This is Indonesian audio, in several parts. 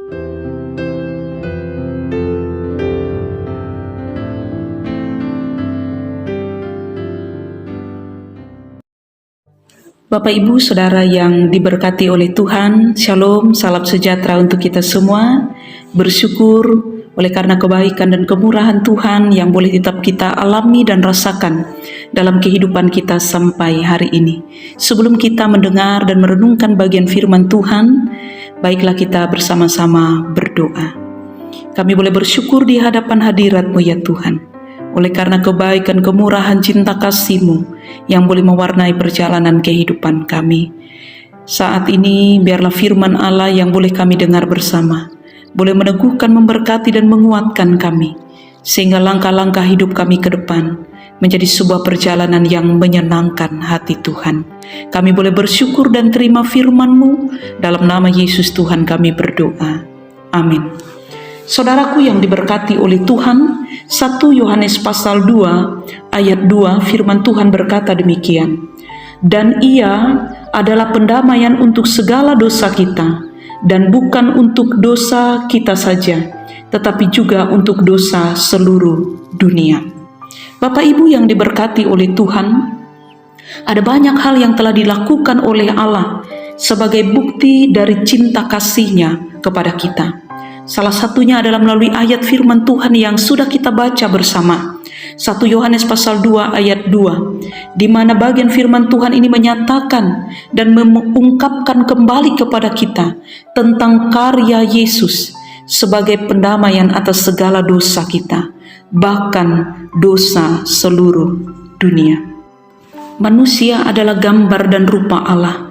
Bapak Ibu Saudara yang diberkati oleh Tuhan, Shalom, salam sejahtera untuk kita semua. Bersyukur oleh karena kebaikan dan kemurahan Tuhan yang boleh tetap kita alami dan rasakan dalam kehidupan kita sampai hari ini. Sebelum kita mendengar dan merenungkan bagian firman Tuhan, baiklah kita bersama-sama berdoa. Kami boleh bersyukur di hadapan hadirat-Mu ya Tuhan, oleh karena kebaikan, kemurahan, cinta kasih-Mu yang boleh mewarnai perjalanan kehidupan kami. Saat ini biarlah firman Allah yang boleh kami dengar bersama, boleh meneguhkan, memberkati dan menguatkan kami, sehingga langkah-langkah hidup kami ke depan menjadi sebuah perjalanan yang menyenangkan hati Tuhan. Kami boleh bersyukur dan terima firman-Mu, dalam nama Yesus Tuhan kami berdoa. Amin. Saudaraku yang diberkati oleh Tuhan, 1 Yohanes pasal 2 ayat 2 firman Tuhan berkata demikian, dan Ia adalah pendamaian untuk segala dosa kita, dan bukan untuk dosa kita saja, tetapi juga untuk dosa seluruh dunia. Bapak Ibu yang diberkati oleh Tuhan, ada banyak hal yang telah dilakukan oleh Allah sebagai bukti dari cinta kasih-Nya kepada kita. Salah satunya adalah melalui ayat firman Tuhan yang sudah kita baca bersama, 1 Yohanes pasal 2 ayat 2, di mana bagian firman Tuhan ini menyatakan dan mengungkapkan kembali kepada kita tentang karya Yesus sebagai pendamaian atas segala dosa kita, bahkan dosa seluruh dunia. Manusia adalah gambar dan rupa Allah,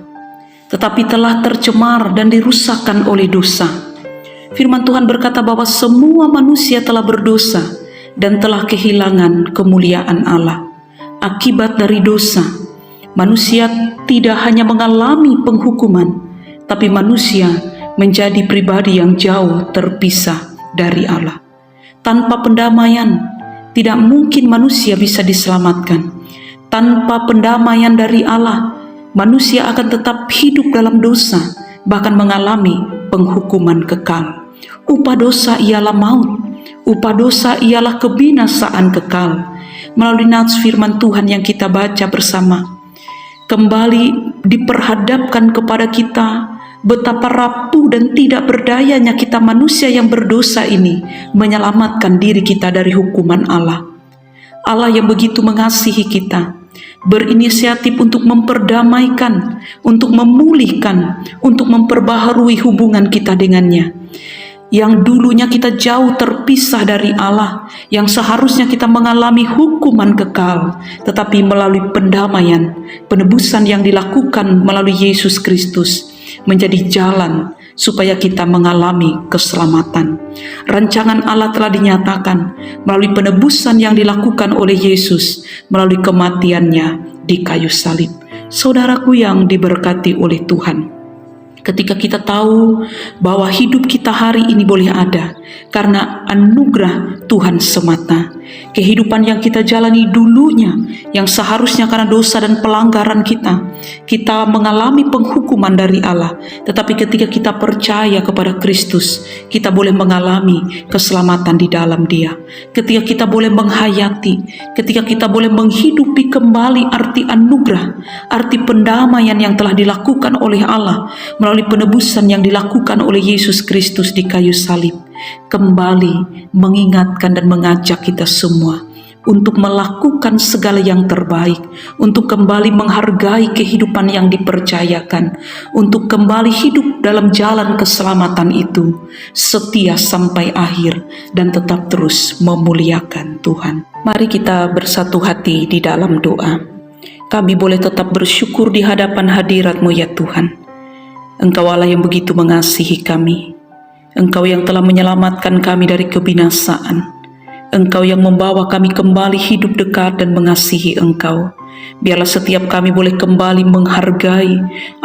tetapi telah tercemar dan dirusakkan oleh dosa. Firman Tuhan berkata bahwa semua manusia telah berdosa dan telah kehilangan kemuliaan Allah. Akibat dari dosa, manusia tidak hanya mengalami penghukuman, tapi manusia menjadi pribadi yang jauh terpisah dari Allah. Tanpa pendamaian, tidak mungkin manusia bisa diselamatkan. Tanpa pendamaian dari Allah, manusia akan tetap hidup dalam dosa, bahkan mengalami penghukuman kekal. Upah dosa ialah maut, upah dosa ialah kebinasaan kekal. Melalui nats firman Tuhan yang kita baca bersama, kembali diperhadapkan kepada kita betapa rapuh dan tidak berdayanya kita manusia yang berdosa ini menyelamatkan diri kita dari hukuman Allah. Allah yang begitu mengasihi kita, berinisiatif untuk memperdamaikan, untuk memulihkan, untuk memperbaharui hubungan kita dengannya. Yang dulunya kita jauh terpisah dari Allah, yang seharusnya kita mengalami hukuman kekal, tetapi melalui pendamaian, penebusan yang dilakukan melalui Yesus Kristus menjadi jalan supaya kita mengalami keselamatan. Rancangan Allah telah dinyatakan melalui penebusan yang dilakukan oleh Yesus melalui kematiannya di kayu salib. Saudaraku yang diberkati oleh Tuhan, ketika kita tahu bahwa hidup kita hari ini boleh ada karena anugerah Tuhan semata, kehidupan yang kita jalani dulunya yang seharusnya karena dosa dan pelanggaran kita mengalami penghukuman dari Allah, tetapi ketika kita percaya kepada Kristus, kita boleh mengalami keselamatan di dalam Dia. Ketika kita boleh menghayati, ketika kita boleh menghidupi kembali arti anugerah, arti pendamaian yang telah dilakukan oleh Allah melalui penebusan yang dilakukan oleh Yesus Kristus di kayu salib, kembali mengingatkan dan mengajak kita semua untuk melakukan segala yang terbaik, untuk kembali menghargai kehidupan yang dipercayakan, untuk kembali hidup dalam jalan keselamatan itu, setia sampai akhir dan tetap terus memuliakan Tuhan. Mari kita bersatu hati di dalam doa. Kami boleh tetap bersyukur di hadapan hadirat-Mu ya Tuhan. Engkau Allah yang begitu mengasihi kami. Engkau yang telah menyelamatkan kami dari kebinasaan. Engkau yang membawa kami kembali hidup dekat dan mengasihi Engkau. Biarlah setiap kami boleh kembali menghargai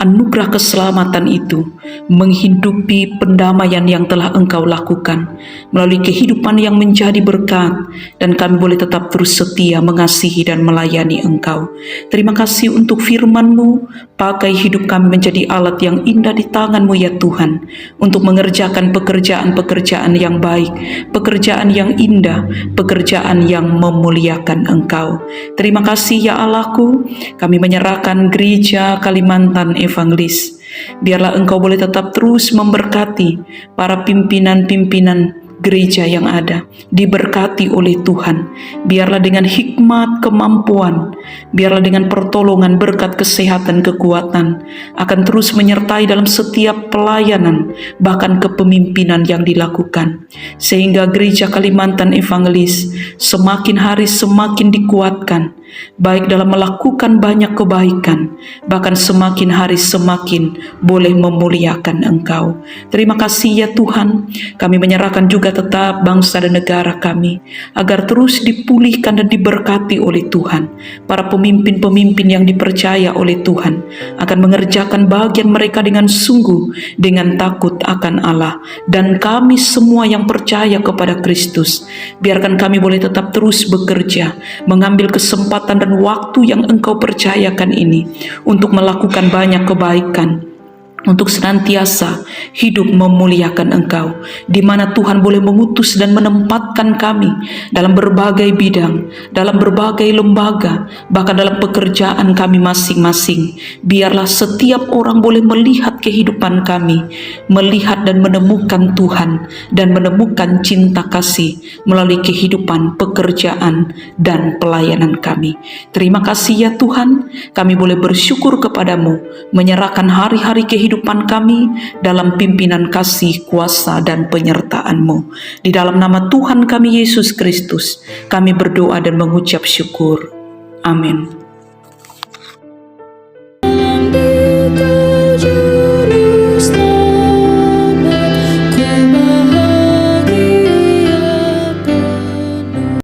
anugerah keselamatan itu, menghidupi pendamaian yang telah Engkau lakukan melalui kehidupan yang menjadi berkat, dan kami boleh tetap terus setia mengasihi dan melayani Engkau. Terima kasih untuk firman-Mu. Pakai hidup kami menjadi alat yang indah di tangan-Mu ya Tuhan, untuk mengerjakan pekerjaan-pekerjaan yang baik, pekerjaan yang indah, pekerjaan yang memuliakan Engkau. Terima kasih ya Allahku, kami menyerahkan gereja Kalimantan Evangelis. Biarlah Engkau boleh tetap terus memberkati para pimpinan-pimpinan gereja yang ada, diberkati oleh Tuhan. Biarlah dengan hikmat, kemampuan, biarlah dengan pertolongan, berkat, kesehatan, kekuatan akan terus menyertai dalam setiap pelayanan, bahkan kepemimpinan yang dilakukan, sehingga gereja Kalimantan Evangelis semakin hari semakin dikuatkan, baik dalam melakukan banyak kebaikan, bahkan semakin hari semakin boleh memuliakan Engkau. Terima kasih ya Tuhan. Kami menyerahkan juga tetap bangsa dan negara kami, agar terus dipulihkan dan diberkati oleh Tuhan. Para pemimpin-pemimpin yang dipercaya oleh Tuhan akan mengerjakan bagian mereka dengan sungguh, dengan takut akan Allah. Dan kami semua yang percaya kepada Kristus, biarkan kami boleh tetap terus bekerja, mengambil kesempatan dan waktu yang Engkau percayakan ini untuk melakukan banyak kebaikan, untuk senantiasa hidup memuliakan Engkau, di mana Tuhan boleh mengutus dan menempatkan kami dalam berbagai bidang, dalam berbagai lembaga, bahkan dalam pekerjaan kami masing-masing. Biarlah setiap orang boleh melihat kehidupan kami, melihat dan menemukan Tuhan, dan menemukan cinta kasih melalui kehidupan, pekerjaan, dan pelayanan kami. Terima kasih ya Tuhan, kami boleh bersyukur kepadamu, menyerahkan hari-hari kehidupan kami dalam pimpinan kasih, kuasa, dan penyertaan-Mu. Di dalam nama Tuhan kami Yesus Kristus, kami berdoa dan mengucap syukur. Amin.